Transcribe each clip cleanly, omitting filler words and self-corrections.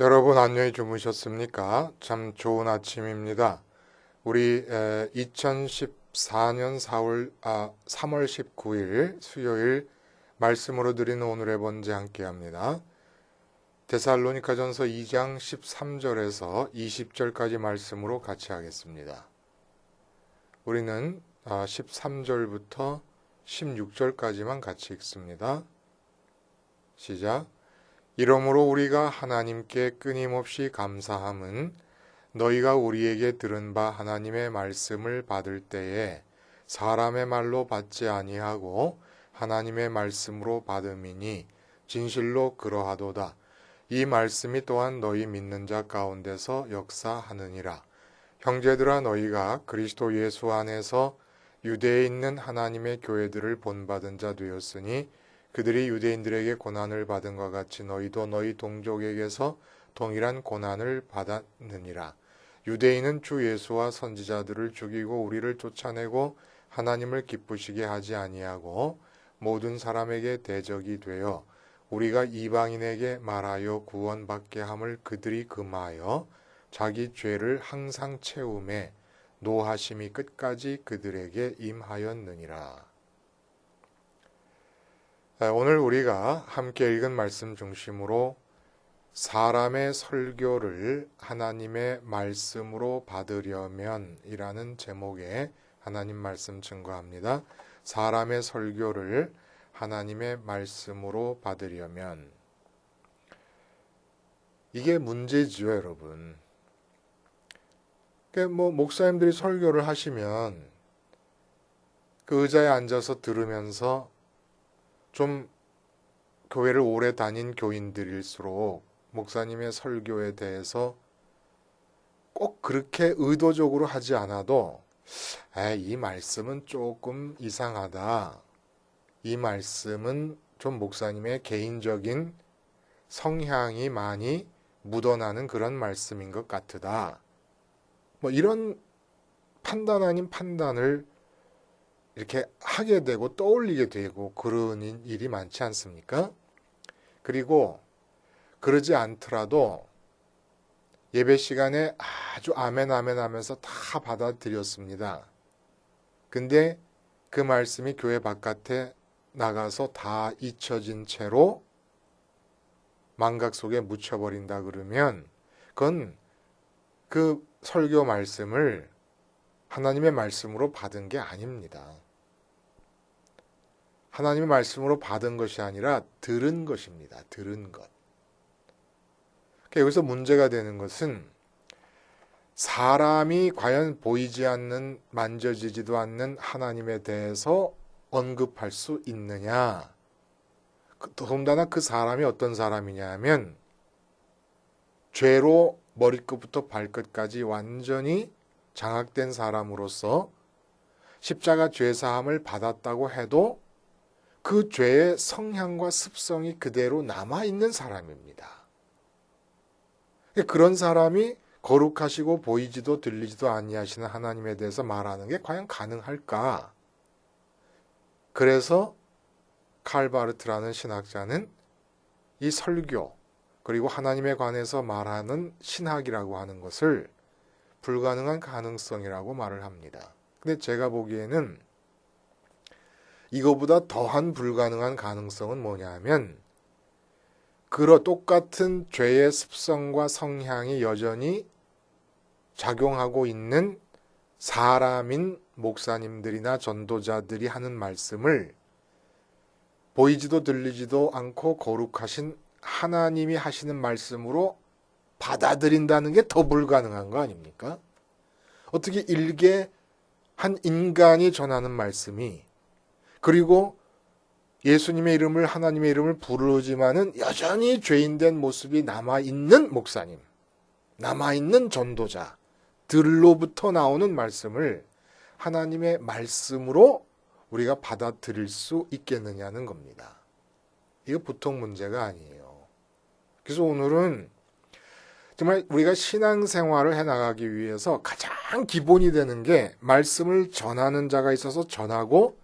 여러분 안녕히 주무셨습니까? 참 좋은 아침입니다. 우리 2014년 3월 19일 수요일 말씀으로 드리는 오늘의 번제 함께합니다. 데살로니가전서 2장 13절에서 20절까지 말씀으로 같이 하겠습니다. 우리는 13절부터 16절까지만 같이 읽습니다. 시작. 이러므로 우리가 하나님께 끊임없이 감사함은 너희가 우리에게 들은 바 하나님의 말씀을 받을 때에 사람의 말로 받지 아니하고 하나님의 말씀으로 받음이니 진실로 그러하도다. 이 말씀이 또한 너희 믿는 자 가운데서 역사하느니라. 형제들아, 너희가 그리스도 예수 안에서 유대에 있는 하나님의 교회들을 본받은 자 되었으니 그들이 유대인들에게 고난을 받은 것 같이 너희도 너희 동족에게서 동일한 고난을 받았느니라. 유대인은 주 예수와 선지자들을 죽이고 우리를 쫓아내고 하나님을 기쁘시게 하지 아니하고 모든 사람에게 대적이 되어 우리가 이방인에게 말하여 구원받게 함을 그들이 금하여 자기 죄를 항상 채우매 노하심이 끝까지 그들에게 임하였느니라. 오늘 우리가 함께 읽은 말씀 중심으로 사람의 설교를 하나님의 말씀으로 받으려면 이라는 제목의 하나님 말씀 증거합니다. 사람의 설교를 하나님의 말씀으로 받으려면 이게 문제지요, 여러분. 목사님들이 설교를 하시면 그 의자에 앉아서 들으면서 좀 교회를 오래 다닌 교인들일수록 목사님의 설교에 대해서 꼭 그렇게 의도적으로 하지 않아도 이 말씀은 조금 이상하다. 이 말씀은 좀 목사님의 개인적인 성향이 많이 묻어나는 그런 말씀인 것 같으다. 이런 판단 아닌 판단을 이렇게 하게 되고 떠올리게 되고 그러는 일이 많지 않습니까? 그리고 그러지 않더라도 예배 시간에 아주 아멘 아멘 하면서 다 받아들였습니다. 근데 그 말씀이 교회 바깥에 나가서 다 잊혀진 채로 망각 속에 묻혀버린다 그러면 그건 그 설교 말씀을 하나님의 말씀으로 받은 게 아닙니다. 하나님의 말씀으로 받은 것이 아니라 들은 것입니다. 들은 것. 여기서 문제가 되는 것은 사람이 과연 보이지 않는, 만져지지도 않는 하나님에 대해서 언급할 수 있느냐. 더군다나 그 사람이 어떤 사람이냐 하면 죄로 머리끝부터 발끝까지 완전히 장악된 사람으로서 십자가 죄사함을 받았다고 해도 그 죄의 성향과 습성이 그대로 남아있는 사람입니다. 그런 사람이 거룩하시고 보이지도 들리지도 아니하시는 하나님에 대해서 말하는 게 과연 가능할까? 그래서 칼바르트라는 신학자는 이 설교 그리고 하나님에 관해서 말하는 신학이라고 하는 것을 불가능한 가능성이라고 말을 합니다. 근데 제가 보기에는 이거보다 더한 불가능한 가능성은 뭐냐 하면 똑같은 죄의 습성과 성향이 여전히 작용하고 있는 사람인 목사님들이나 전도자들이 하는 말씀을 보이지도 들리지도 않고 거룩하신 하나님이 하시는 말씀으로 받아들인다는 게 더 불가능한 거 아닙니까? 어떻게 일개 한 인간이 전하는 말씀이 그리고 예수님의 이름을 하나님의 이름을 부르지만은 여전히 죄인된 모습이 남아있는 목사님, 남아있는 전도자들로부터 나오는 말씀을 하나님의 말씀으로 우리가 받아들일 수 있겠느냐는 겁니다. 이거 보통 문제가 아니에요. 그래서 오늘은 정말 우리가 신앙생활을 해나가기 위해서 가장 기본이 되는 게 말씀을 전하는 자가 있어서 전하고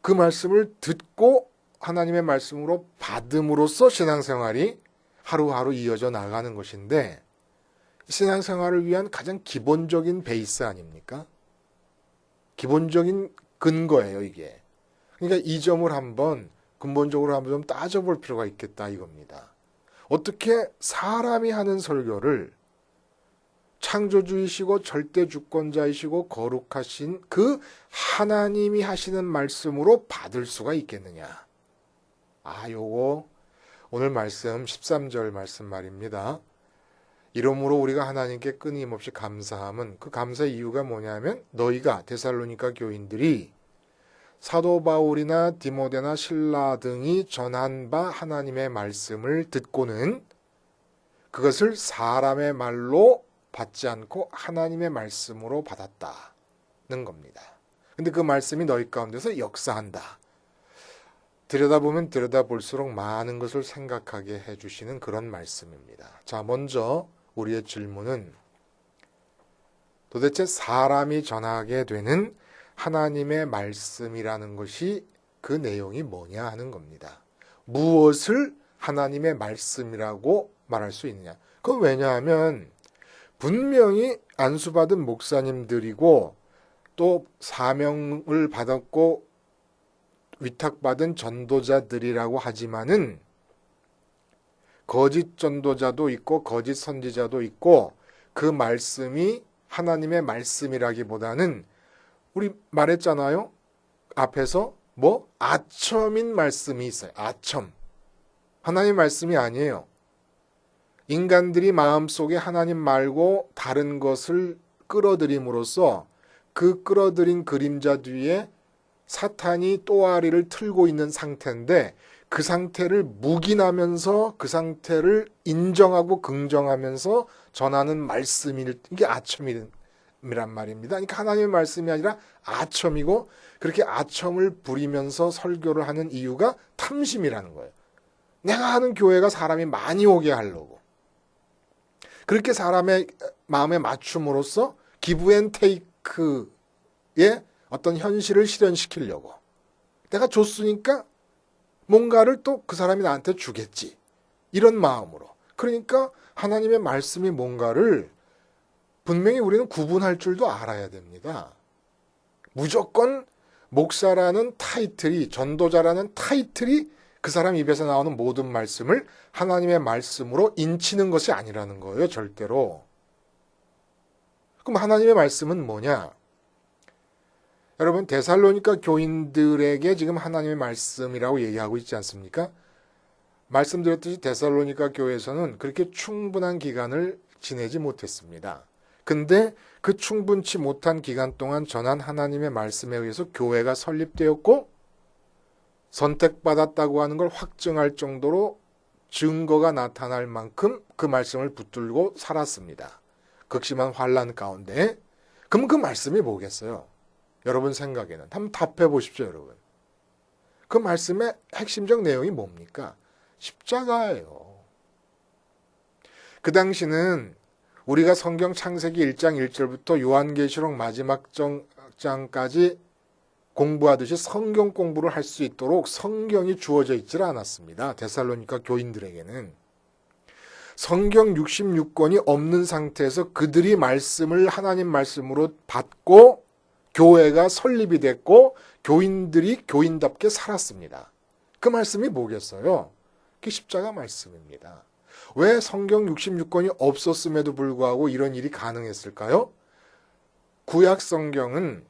그 말씀을 듣고 하나님의 말씀으로 받음으로써 신앙생활이 하루하루 이어져 나가는 것인데 신앙생활을 위한 가장 기본적인 베이스 아닙니까? 기본적인 근거예요, 이게. 그러니까 이 점을 한번 근본적으로 한번 좀 따져볼 필요가 있겠다 이겁니다. 어떻게 사람이 하는 설교를 창조주이시고 절대주권자이시고 거룩하신 그 하나님이 하시는 말씀으로 받을 수가 있겠느냐. 요거 오늘 말씀 13절 말씀 말입니다. 이러므로 우리가 하나님께 끊임없이 감사함은 그 감사의 이유가 뭐냐면 너희가 데살로니가 교인들이 사도 바울이나 디모데나 실라 등이 전한 바 하나님의 말씀을 듣고는 그것을 사람의 말로 받지 않고 하나님의 말씀으로 받았다는 겁니다. 근데 그 말씀이 너희 가운데서 역사한다. 들여다보면 들여다볼수록 많은 것을 생각하게 해주시는 그런 말씀입니다. 자, 먼저 우리의 질문은 도대체 사람이 전하게 되는 하나님의 말씀이라는 것이 그 내용이 뭐냐 하는 겁니다. 무엇을 하나님의 말씀이라고 말할 수 있느냐. 그건 왜냐하면 분명히 안수받은 목사님들이고 또 사명을 받았고 위탁받은 전도자들이라고 하지만은 거짓 전도자도 있고 거짓 선지자도 있고 그 말씀이 하나님의 말씀이라기보다는 우리 말했잖아요. 앞에서 아첨인 말씀이 있어요. 아첨. 하나님 말씀이 아니에요. 인간들이 마음속에 하나님 말고 다른 것을 끌어들임으로써 그 끌어들인 그림자 뒤에 사탄이 또아리를 틀고 있는 상태인데 그 상태를 묵인하면서 그 상태를 인정하고 긍정하면서 전하는 말씀이 이게 아첨이란 말입니다. 그러니까 하나님의 말씀이 아니라 아첨이고 그렇게 아첨을 부리면서 설교를 하는 이유가 탐심이라는 거예요. 내가 하는 교회가 사람이 많이 오게 하려고. 그렇게 사람의 마음에 맞춤으로써 기브 앤 테이크의 어떤 현실을 실현시키려고. 내가 줬으니까 뭔가를 또 그 사람이 나한테 주겠지. 이런 마음으로. 그러니까 하나님의 말씀이 뭔가를 분명히 우리는 구분할 줄도 알아야 됩니다. 무조건 목사라는 타이틀이, 전도자라는 타이틀이 그 사람 입에서 나오는 모든 말씀을 하나님의 말씀으로 인치는 것이 아니라는 거예요, 절대로. 그럼 하나님의 말씀은 뭐냐? 여러분, 데살로니가 교인들에게 지금 하나님의 말씀이라고 얘기하고 있지 않습니까? 말씀드렸듯이 데살로니가 교회에서는 그렇게 충분한 기간을 지내지 못했습니다. 근데 그 충분치 못한 기간 동안 전한 하나님의 말씀에 의해서 교회가 설립되었고 선택받았다고 하는 걸 확증할 정도로 증거가 나타날 만큼 그 말씀을 붙들고 살았습니다. 극심한 환난 가운데. 그럼 그 말씀이 뭐겠어요? 여러분 생각에는. 한번 답해 보십시오, 여러분. 그 말씀의 핵심적 내용이 뭡니까? 십자가예요. 그 당시는 우리가 성경 창세기 1장 1절부터 요한계시록 마지막 장까지 공부하듯이 성경 공부를 할 수 있도록 성경이 주어져 있질 않았습니다. 데살로니가 교인들에게는. 성경 66권이 없는 상태에서 그들이 말씀을 하나님 말씀으로 받고 교회가 설립이 됐고 교인들이 교인답게 살았습니다. 그 말씀이 뭐겠어요? 그게 십자가 말씀입니다. 왜 성경 66권이 없었음에도 불구하고 이런 일이 가능했을까요? 구약 성경은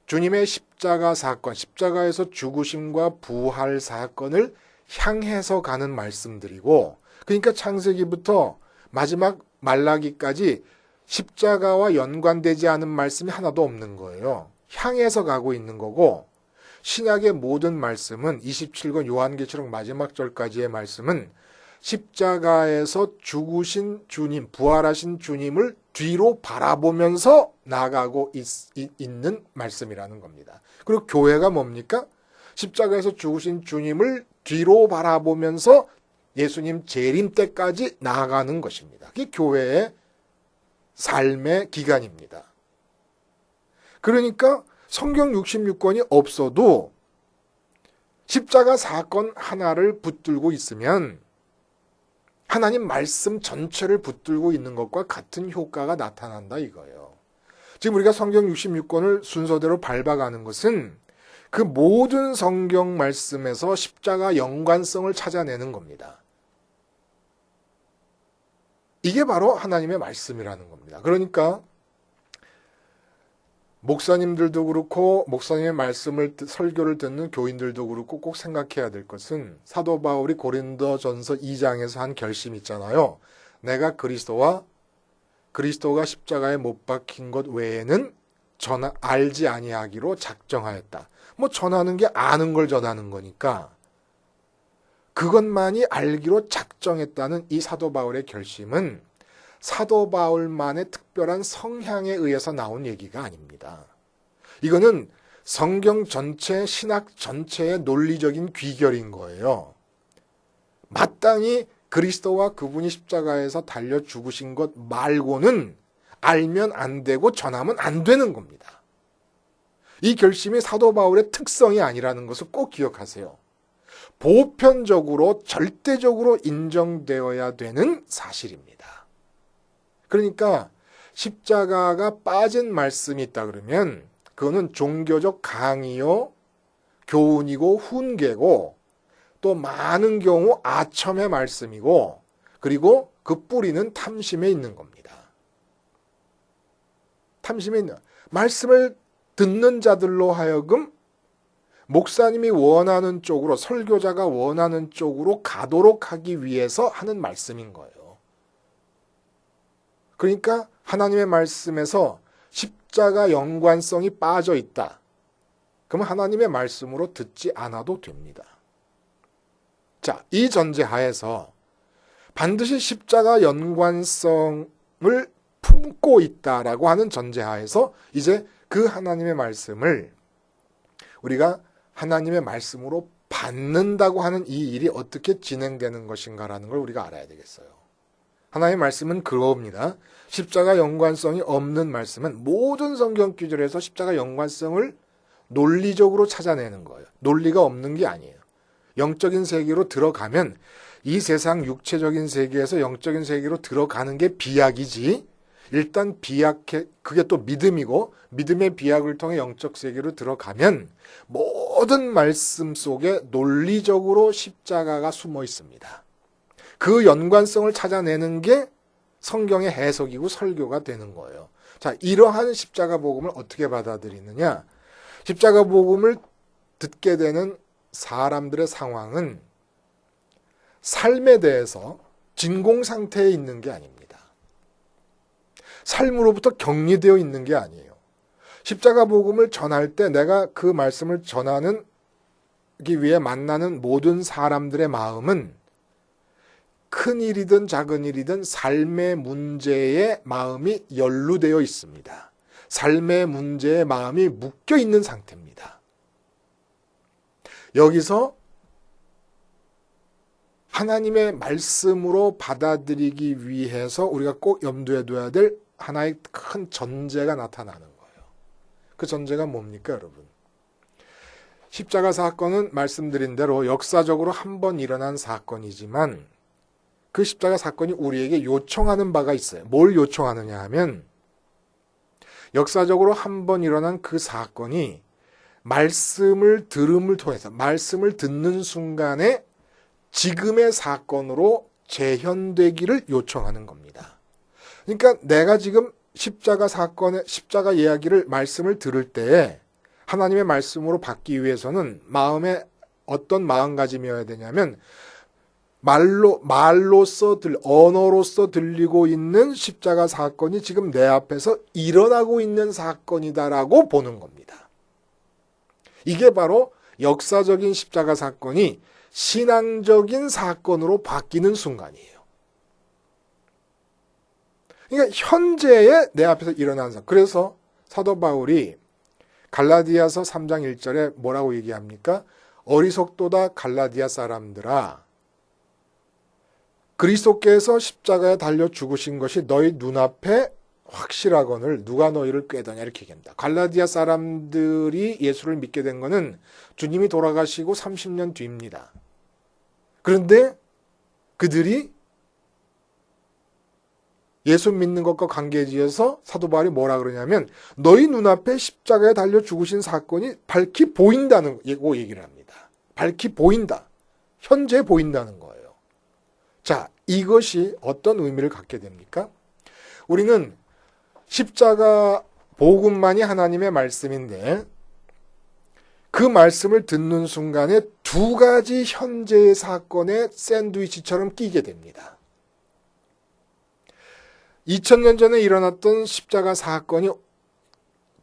주님의 십자가 사건, 십자가에서 죽으심과 부활 사건을 향해서 가는 말씀들이고, 그러니까 창세기부터 마지막 말라기까지 십자가와 연관되지 않은 말씀이 하나도 없는 거예요. 향해서 가고 있는 거고, 신약의 모든 말씀은 27권 요한계시록 마지막 절까지의 말씀은 십자가에서 죽으신 주님, 부활하신 주님을 뒤로 바라보면서 나아가고 있는 말씀이라는 겁니다. 그리고 교회가 뭡니까? 십자가에서 죽으신 주님을 뒤로 바라보면서 예수님 재림 때까지 나아가는 것입니다. 그게 교회의 삶의 기간입니다. 그러니까 성경 66권이 없어도 십자가 사건 하나를 붙들고 있으면 하나님 말씀 전체를 붙들고 있는 것과 같은 효과가 나타난다 이거예요. 지금 우리가 성경 66권을 순서대로 밟아가는 것은 그 모든 성경 말씀에서 십자가 연관성을 찾아내는 겁니다. 이게 바로 하나님의 말씀이라는 겁니다. 그러니까 목사님들도 그렇고 목사님의 말씀을 설교를 듣는 교인들도 그렇고 꼭 생각해야 될 것은 사도 바울이 고린도전서 2장에서 한 결심이 있잖아요. 내가 그리스도가 십자가에 못 박힌 것 외에는 알지 아니하기로 작정하였다. 뭐 전하는 게 아는 걸 전하는 거니까 그것만이 알기로 작정했다는 이 사도 바울의 결심은 사도 바울만의 특별한 성향에 의해서 나온 얘기가 아닙니다. 이거는 성경 전체, 신학 전체의 논리적인 귀결인 거예요. 마땅히 그리스도와 그분이 십자가에서 달려 죽으신 것 말고는 알면 안 되고 전하면 안 되는 겁니다. 이 결심이 사도 바울의 특성이 아니라는 것을 꼭 기억하세요. 보편적으로 절대적으로 인정되어야 되는 사실입니다. 그러니까 십자가가 빠진 말씀이 있다 그러면 그거는 종교적 강의요, 교훈이고 훈계고 또 많은 경우 아첨의 말씀이고 그리고 그 뿌리는 탐심에 있는 겁니다. 탐심에 있는 말씀을 듣는 자들로 하여금 목사님이 원하는 쪽으로 설교자가 원하는 쪽으로 가도록 하기 위해서 하는 말씀인 거예요. 그러니까 하나님의 말씀에서 십자가 연관성이 빠져 있다. 그러면 하나님의 말씀으로 듣지 않아도 됩니다. 자, 이 전제하에서 반드시 십자가 연관성을 품고 있다라고 하는 전제하에서 이제 그 하나님의 말씀을 우리가 하나님의 말씀으로 받는다고 하는 이 일이 어떻게 진행되는 것인가라는 걸 우리가 알아야 되겠어요. 하나님의 말씀은 그겁니다. 십자가 연관성이 없는 말씀은 모든 성경 구절에서 십자가 연관성을 논리적으로 찾아내는 거예요. 논리가 없는 게 아니에요. 영적인 세계로 들어가면 이 세상 육체적인 세계에서 영적인 세계로 들어가는 게 비약이지. 일단 그게 또 믿음이고 믿음의 비약을 통해 영적 세계로 들어가면 모든 말씀 속에 논리적으로 십자가가 숨어 있습니다. 그 연관성을 찾아내는 게 성경의 해석이고 설교가 되는 거예요. 자, 이러한 십자가 복음을 어떻게 받아들이느냐? 십자가 복음을 듣게 되는 사람들의 상황은 삶에 대해서 진공 상태에 있는 게 아닙니다. 삶으로부터 격리되어 있는 게 아니에요. 십자가 복음을 전할 때 내가 그 말씀을 전하기 위해 만나는 모든 사람들의 마음은 큰 일이든 작은 일이든 삶의 문제에 마음이 연루되어 있습니다. 삶의 문제에 마음이 묶여 있는 상태입니다. 여기서 하나님의 말씀으로 받아들이기 위해서 우리가 꼭 염두에 둬야 될 하나의 큰 전제가 나타나는 거예요. 그 전제가 뭡니까, 여러분? 십자가 사건은 말씀드린 대로 역사적으로 한 번 일어난 사건이지만 그 십자가 사건이 우리에게 요청하는 바가 있어요. 뭘 요청하느냐 하면 역사적으로 한 번 일어난 그 사건이 말씀을 들음을 통해서 말씀을 듣는 순간에 지금의 사건으로 재현되기를 요청하는 겁니다. 그러니까 내가 지금 십자가 이야기를 말씀을 들을 때에 하나님의 말씀으로 받기 위해서는 마음에 어떤 마음가짐이어야 되냐면 언어로서 들리고 있는 십자가 사건이 지금 내 앞에서 일어나고 있는 사건이다라고 보는 겁니다. 이게 바로 역사적인 십자가 사건이 신앙적인 사건으로 바뀌는 순간이에요. 그러니까 현재에 내 앞에서 일어난 사건. 그래서 사도 바울이 갈라디아서 3장 1절에 뭐라고 얘기합니까? 어리석도다 갈라디아 사람들아, 그리스도께서 십자가에 달려 죽으신 것이 너희 눈앞에 확실하거늘 누가 너희를 꾀더냐 이렇게 얘기합니다. 갈라디아 사람들이 예수를 믿게 된 것은 주님이 돌아가시고 30년 뒤입니다. 그런데 그들이 예수 믿는 것과 관계지어서 사도 바울이 뭐라 그러냐면 너희 눈앞에 십자가에 달려 죽으신 사건이 밝히 보인다는 거 얘기를 합니다. 밝히 보인다. 현재 보인다는 거예요. 자, 이것이 어떤 의미를 갖게 됩니까? 우리는 십자가 복음만이 하나님의 말씀인데 그 말씀을 듣는 순간에 두 가지 현재의 사건의 샌드위치처럼 끼게 됩니다. 2000년 전에 일어났던 십자가 사건이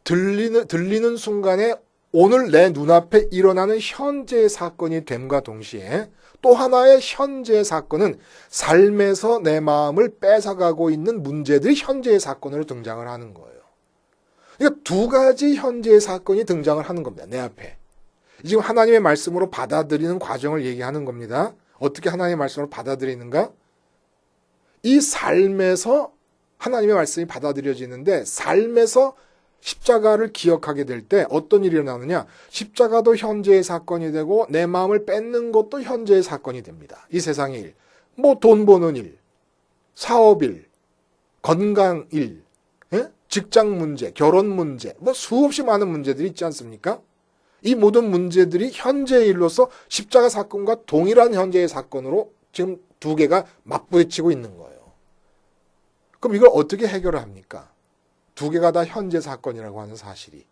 들리는 순간에 오늘 내 눈앞에 일어나는 현재의 사건이 됨과 동시에 또 하나의 현재의 사건은 삶에서 내 마음을 뺏어가고 있는 문제들이 현재의 사건으로 등장을 하는 거예요. 그러니까 두 가지 현재의 사건이 등장을 하는 겁니다. 내 앞에. 지금 하나님의 말씀으로 받아들이는 과정을 얘기하는 겁니다. 어떻게 하나님의 말씀으로 받아들이는가? 이 삶에서 하나님의 말씀이 받아들여지는데 삶에서 십자가를 기억하게 될 때 어떤 일이 일어나느냐? 십자가도 현재의 사건이 되고 내 마음을 뺏는 것도 현재의 사건이 됩니다. 이 세상의 일. 뭐 돈 버는 일, 사업일, 건강일, 직장 문제, 결혼 문제, 뭐 수없이 많은 문제들이 있지 않습니까? 이 모든 문제들이 현재의 일로서 십자가 사건과 동일한 현재의 사건으로 지금 두 개가 맞부딪히고 있는 거예요. 그럼 이걸 어떻게 해결을 합니까? 두 개가 다 현재 사건이라고 하는 사실이.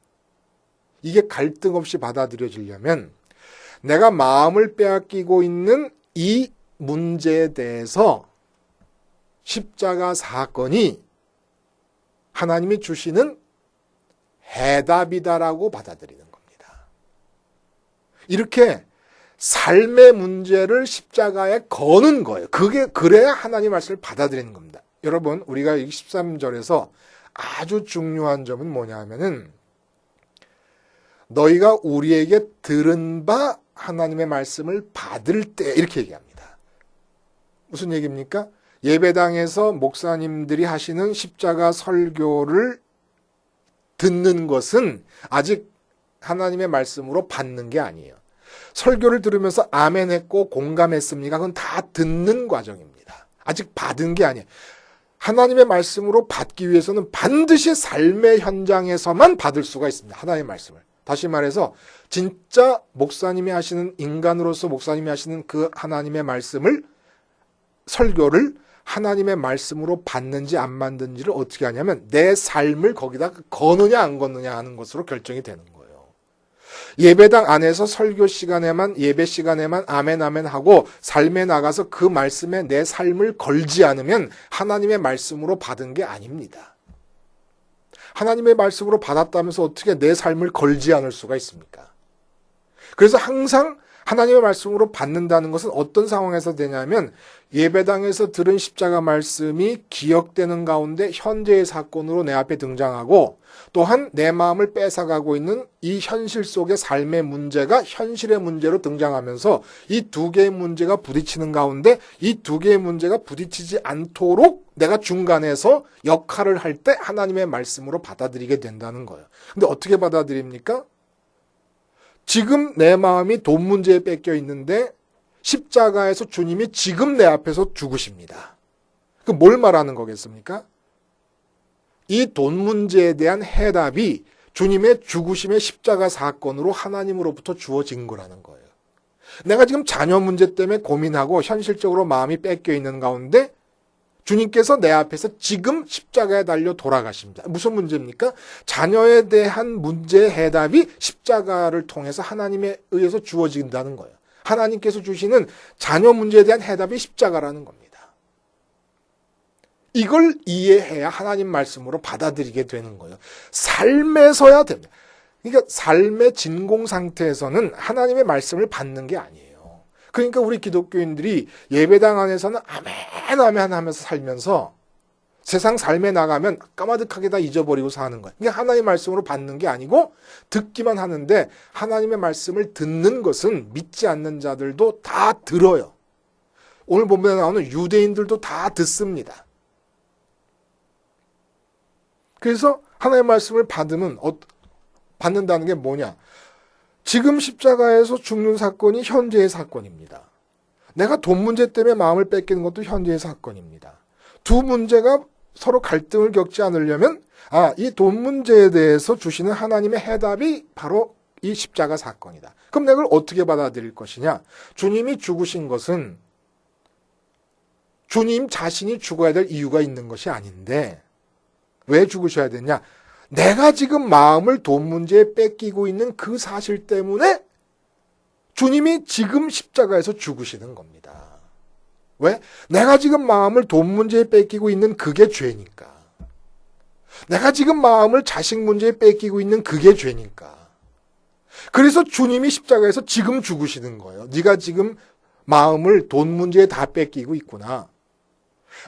이게 갈등 없이 받아들여지려면 내가 마음을 빼앗기고 있는 이 문제에 대해서 십자가 사건이 하나님이 주시는 해답이다라고 받아들이는 겁니다. 이렇게 삶의 문제를 십자가에 거는 거예요. 그래야 하나님 말씀을 받아들이는 겁니다. 여러분, 우리가 13절에서 아주 중요한 점은 뭐냐 하면은 너희가 우리에게 들은 바 하나님의 말씀을 받을 때 이렇게 얘기합니다. 무슨 얘기입니까? 예배당에서 목사님들이 하시는 십자가 설교를 듣는 것은 아직 하나님의 말씀으로 받는 게 아니에요. 설교를 들으면서 아멘 했고 공감했습니까? 그건 다 듣는 과정입니다. 아직 받은 게 아니에요. 하나님의 말씀으로 받기 위해서는 반드시 삶의 현장에서만 받을 수가 있습니다. 하나님의 말씀을. 다시 말해서 진짜 목사님이 하시는 인간으로서 목사님이 하시는 그 하나님의 말씀을 설교를 하나님의 말씀으로 받는지 안 받는지를 어떻게 하냐면 내 삶을 거기다 거느냐 안 거느냐 하는 것으로 결정이 되는 거예요. 예배당 안에서 설교 시간에만 예배 시간에만 아멘 아멘 하고 삶에 나가서 그 말씀에 내 삶을 걸지 않으면 하나님의 말씀으로 받은 게 아닙니다. 하나님의 말씀으로 받았다면서 어떻게 내 삶을 걸지 않을 수가 있습니까? 그래서 항상 하나님의 말씀으로 받는다는 것은 어떤 상황에서 되냐면 예배당에서 들은 십자가 말씀이 기억되는 가운데 현재의 사건으로 내 앞에 등장하고 또한 내 마음을 뺏어가고 있는 이 현실 속의 삶의 문제가 현실의 문제로 등장하면서 이 두 개의 문제가 부딪히는 가운데 이 두 개의 문제가 부딪히지 않도록 내가 중간에서 역할을 할 때 하나님의 말씀으로 받아들이게 된다는 거예요. 근데 어떻게 받아들입니까? 지금 내 마음이 돈 문제에 뺏겨 있는데 십자가에서 주님이 지금 내 앞에서 죽으십니다. 그 뭘 말하는 거겠습니까? 이 돈 문제에 대한 해답이 주님의 죽으심의 십자가 사건으로 하나님으로부터 주어진 거라는 거예요. 내가 지금 자녀 문제 때문에 고민하고 현실적으로 마음이 뺏겨 있는 가운데 주님께서 내 앞에서 지금 십자가에 달려 돌아가십니다. 무슨 문제입니까? 자녀에 대한 문제의 해답이 십자가를 통해서 하나님에 의해서 주어진다는 거예요. 하나님께서 주시는 자녀 문제에 대한 해답이 십자가라는 겁니다. 이걸 이해해야 하나님 말씀으로 받아들이게 되는 거예요. 삶에서야 됩니다. 그러니까 삶의 진공 상태에서는 하나님의 말씀을 받는 게 아니에요. 그러니까 우리 기독교인들이 예배당 안에서는 아멘 아멘 하면서 살면서 세상 삶에 나가면 까마득하게 다 잊어버리고 사는 거예요. 이게 하나님의 말씀으로 받는 게 아니고 듣기만 하는데 하나님의 말씀을 듣는 것은 믿지 않는 자들도 다 들어요. 오늘 본문에 나오는 유대인들도 다 듣습니다. 그래서 하나님의 말씀을 받는다는 게 뭐냐? 지금 십자가에서 죽는 사건이 현재의 사건입니다. 내가 돈 문제 때문에 마음을 뺏기는 것도 현재의 사건입니다. 두 문제가 서로 갈등을 겪지 않으려면 이 돈 문제에 대해서 주시는 하나님의 해답이 바로 이 십자가 사건이다. 그럼 내가 그걸 어떻게 받아들일 것이냐? 주님이 죽으신 것은 주님 자신이 죽어야 될 이유가 있는 것이 아닌데 왜 죽으셔야 되냐? 내가 지금 마음을 돈 문제에 뺏기고 있는 그 사실 때문에 주님이 지금 십자가에서 죽으시는 겁니다. 왜? 내가 지금 마음을 돈 문제에 뺏기고 있는 그게 죄니까. 내가 지금 마음을 자식 문제에 뺏기고 있는 그게 죄니까. 그래서 주님이 십자가에서 지금 죽으시는 거예요. 네가 지금 마음을 돈 문제에 다 뺏기고 있구나.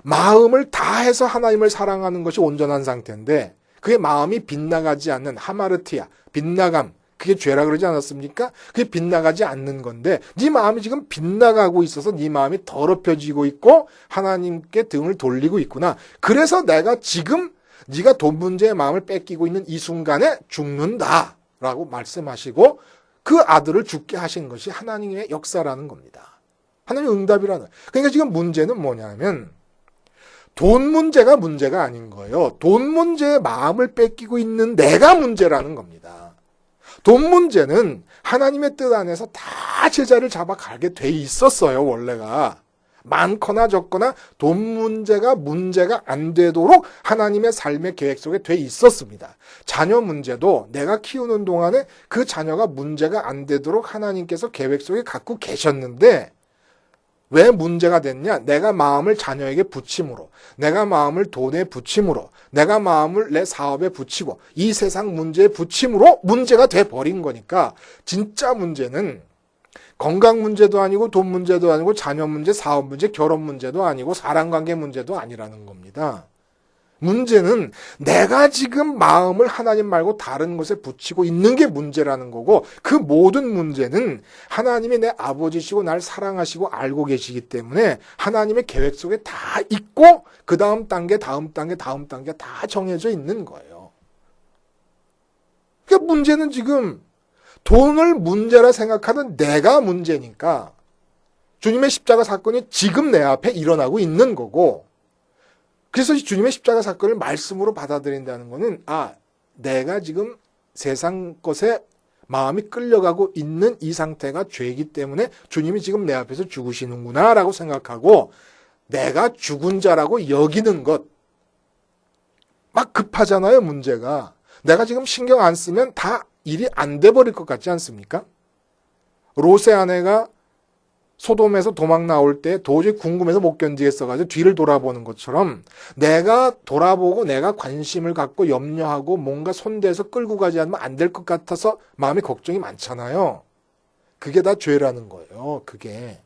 마음을 다해서 하나님을 사랑하는 것이 온전한 상태인데 그의 마음이 빗나가지 않는 하마르티아, 빗나감, 그게 죄라 그러지 않았습니까? 그게 빗나가지 않는 건데 네 마음이 지금 빗나가고 있어서 네 마음이 더럽혀지고 있고 하나님께 등을 돌리고 있구나. 그래서 내가 지금 네가 돈 문제의 마음을 뺏기고 있는 이 순간에 죽는다라고 말씀하시고 그 아들을 죽게 하신 것이 하나님의 역사라는 겁니다. 하나님의 응답이라는. 그러니까 지금 문제는 뭐냐면 돈 문제가 문제가 아닌 거예요. 돈 문제에 마음을 뺏기고 있는 내가 문제라는 겁니다. 돈 문제는 하나님의 뜻 안에서 다 제자를 잡아가게 돼 있었어요, 원래가. 많거나 적거나 돈 문제가 안 되도록 하나님의 삶의 계획 속에 돼 있었습니다. 자녀 문제도 내가 키우는 동안에 그 자녀가 문제가 안 되도록 하나님께서 계획 속에 갖고 계셨는데 왜 문제가 됐냐? 내가 마음을 자녀에게 붙임으로, 내가 마음을 돈에 붙임으로, 내가 마음을 내 사업에 붙이고 이 세상 문제에 붙임으로 문제가 돼버린 거니까 진짜 문제는 건강 문제도 아니고 돈 문제도 아니고 자녀 문제, 사업 문제, 결혼 문제도 아니고 사랑관계 문제도 아니라는 겁니다. 문제는 내가 지금 마음을 하나님 말고 다른 것에 붙이고 있는 게 문제라는 거고 그 모든 문제는 하나님이 내 아버지시고 날 사랑하시고 알고 계시기 때문에 하나님의 계획 속에 다 있고 그 다음 단계 다 정해져 있는 거예요. 그러니까 문제는 지금 돈을 문제라 생각하는 내가 문제니까 주님의 십자가 사건이 지금 내 앞에 일어나고 있는 거고 그래서 주님의 십자가 사건을 말씀으로 받아들인다는 것은 내가 지금 세상 것에 마음이 끌려가고 있는 이 상태가 죄이기 때문에 주님이 지금 내 앞에서 죽으시는구나 라고 생각하고 내가 죽은 자라고 여기는 것. 막 급하잖아요, 문제가. 내가 지금 신경 안 쓰면 다 일이 안 돼버릴 것 같지 않습니까? 롯의 아내가 소돔에서 도망 나올 때 도저히 궁금해서 못 견디겠어가지고 뒤를 돌아보는 것처럼 내가 돌아보고 내가 관심을 갖고 염려하고 뭔가 손대서 끌고 가지 않으면 안 될 것 같아서 마음에 걱정이 많잖아요. 그게 다 죄라는 거예요. 그게.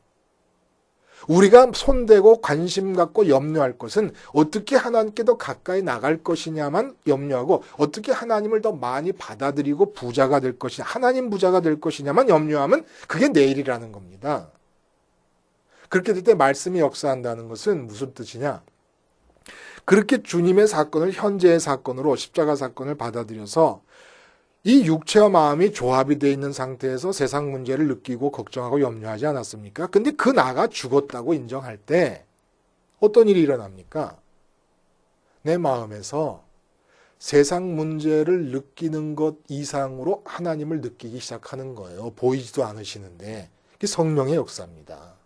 우리가 손대고 관심 갖고 염려할 것은 어떻게 하나님께 더 가까이 나갈 것이냐만 염려하고 어떻게 하나님을 더 많이 받아들이고 부자가 될 것이냐, 하나님 부자가 될 것이냐만 염려하면 그게 내일이라는 겁니다. 그렇게 될 때 말씀이 역사한다는 것은 무슨 뜻이냐? 그렇게 주님의 사건을 현재의 사건으로 십자가 사건을 받아들여서 이 육체와 마음이 조합이 되어 있는 상태에서 세상 문제를 느끼고 걱정하고 염려하지 않았습니까? 근데 그 나가 죽었다고 인정할 때 어떤 일이 일어납니까? 내 마음에서 세상 문제를 느끼는 것 이상으로 하나님을 느끼기 시작하는 거예요. 보이지도 않으시는데. 이게 성령의 역사입니다.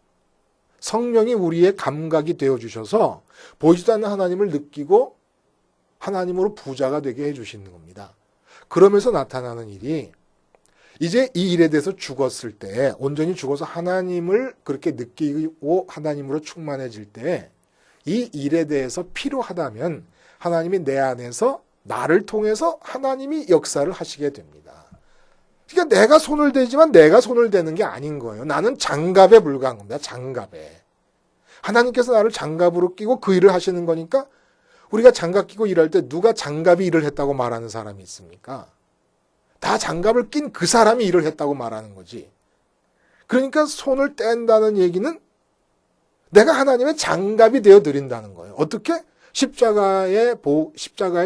성령이 우리의 감각이 되어주셔서 보이지도 않는 하나님을 느끼고 하나님으로 부자가 되게 해주시는 겁니다. 그러면서 나타나는 일이 이제 이 일에 대해서 죽었을 때 온전히 죽어서 하나님을 그렇게 느끼고 하나님으로 충만해질 때 이 일에 대해서 필요하다면 하나님이 내 안에서 나를 통해서 하나님이 역사를 하시게 됩니다. 그러니까 내가 손을 대지만 내가 손을 대는 게 아닌 거예요. 나는 장갑에 불과한 겁니다. 장갑에. 하나님께서 나를 장갑으로 끼고 그 일을 하시는 거니까 우리가 장갑 끼고 일할 때 누가 장갑이 일을 했다고 말하는 사람이 있습니까? 다 장갑을 낀 그 사람이 일을 했다고 말하는 거지. 그러니까 손을 뗀다는 얘기는 내가 하나님의 장갑이 되어 드린다는 거예요. 어떻게? 십자가의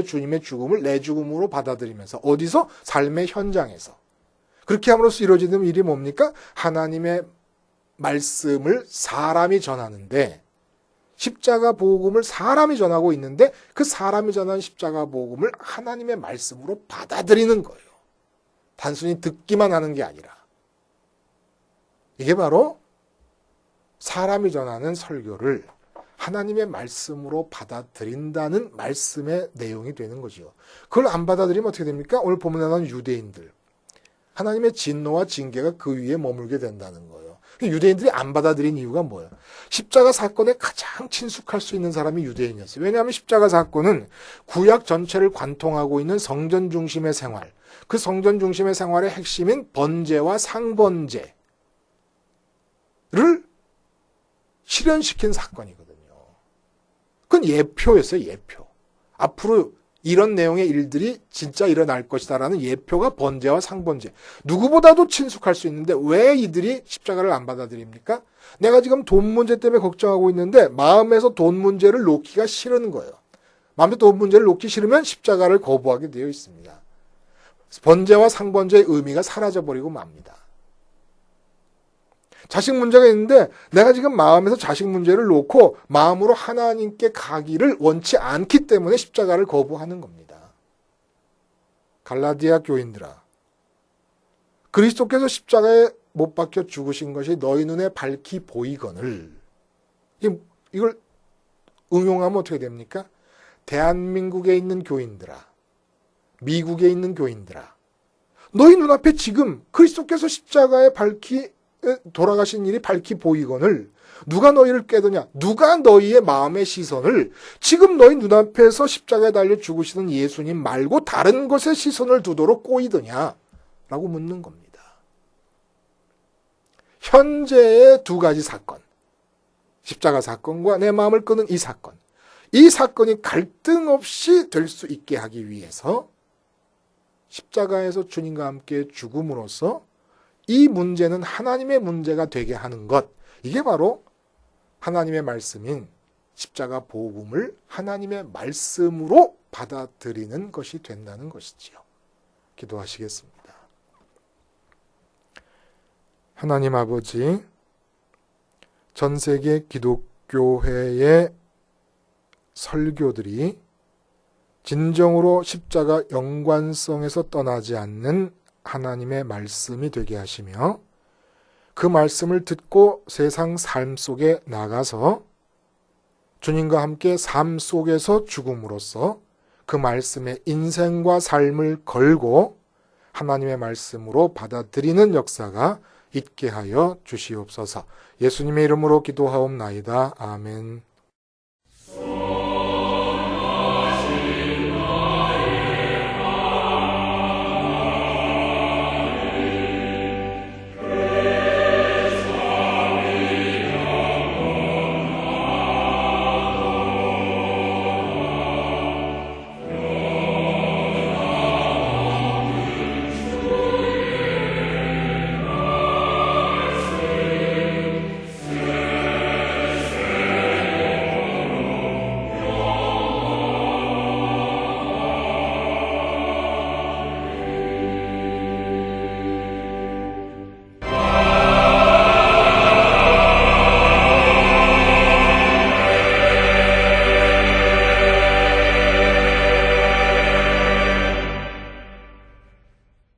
주님의 죽음을 내 죽음으로 받아들이면서 어디서? 삶의 현장에서. 그렇게 함으로써 이루어지는 일이 뭡니까? 하나님의 말씀을 사람이 전하는데 십자가 복음을 사람이 전하고 있는데 그 사람이 전한 십자가 복음을 하나님의 말씀으로 받아들이는 거예요. 단순히 듣기만 하는 게 아니라. 이게 바로 사람이 전하는 설교를 하나님의 말씀으로 받아들인다는 말씀의 내용이 되는 거죠. 그걸 안 받아들이면 어떻게 됩니까? 오늘 본문에 나오는 유대인들. 하나님의 진노와 징계가 그 위에 머물게 된다는 거예요. 유대인들이 안 받아들인 이유가 뭐예요? 십자가 사건에 가장 친숙할 수 있는 사람이 유대인이었어요. 왜냐하면 십자가 사건은 구약 전체를 관통하고 있는 성전 중심의 생활, 그 성전 중심의 생활의 핵심인 번제와 상번제를 실현시킨 사건이거든요. 그건 예표였어요, 예표. 앞으로 이런 내용의 일들이 진짜 일어날 것이다라는 예표가 번제와 상번제. 누구보다도 친숙할 수 있는데 왜 이들이 십자가를 안 받아들입니까? 내가 지금 돈 문제 때문에 걱정하고 있는데 마음에서 돈 문제를 놓기가 싫은 거예요. 마음에 돈 문제를 놓기 싫으면 십자가를 거부하게 되어 있습니다. 번제와 상번제의 의미가 사라져버리고 맙니다. 자식 문제가 있는데 내가 지금 마음에서 자식 문제를 놓고 마음으로 하나님께 가기를 원치 않기 때문에 십자가를 거부하는 겁니다. 갈라디아 교인들아, 그리스도께서 십자가에 못 박혀 죽으신 것이 너희 눈에 밝히 보이거늘. 이걸 응용하면 어떻게 됩니까? 대한민국에 있는 교인들아, 미국에 있는 교인들아, 너희 눈앞에 지금 그리스도께서 십자가에 돌아가신 일이 밝히 보이거늘 누가 너희를 깨드냐? 누가 너희의 마음의 시선을 지금 너희 눈앞에서 십자가에 달려 죽으시는 예수님 말고 다른 것에 시선을 두도록 꼬이더냐? 라고 묻는 겁니다. 현재의 두 가지 사건, 십자가 사건과 내 마음을 끄는 이 사건, 이 사건이 갈등 없이 될 수 있게 하기 위해서 십자가에서 주님과 함께 죽음으로써 이 문제는 하나님의 문제가 되게 하는 것, 이게 바로 하나님의 말씀인 십자가 복음을 하나님의 말씀으로 받아들이는 것이 된다는 것이지요. 기도하시겠습니다. 하나님 아버지, 전 세계 기독교회의 설교들이 진정으로 십자가 연관성에서 떠나지 않는 하나님의 말씀이 되게 하시며 그 말씀을 듣고 세상 삶 속에 나가서 주님과 함께 삶 속에서 죽음으로써 그 말씀의 인생과 삶을 걸고 하나님의 말씀으로 받아들이는 역사가 있게 하여 주시옵소서. 예수님의 이름으로 기도하옵나이다. 아멘.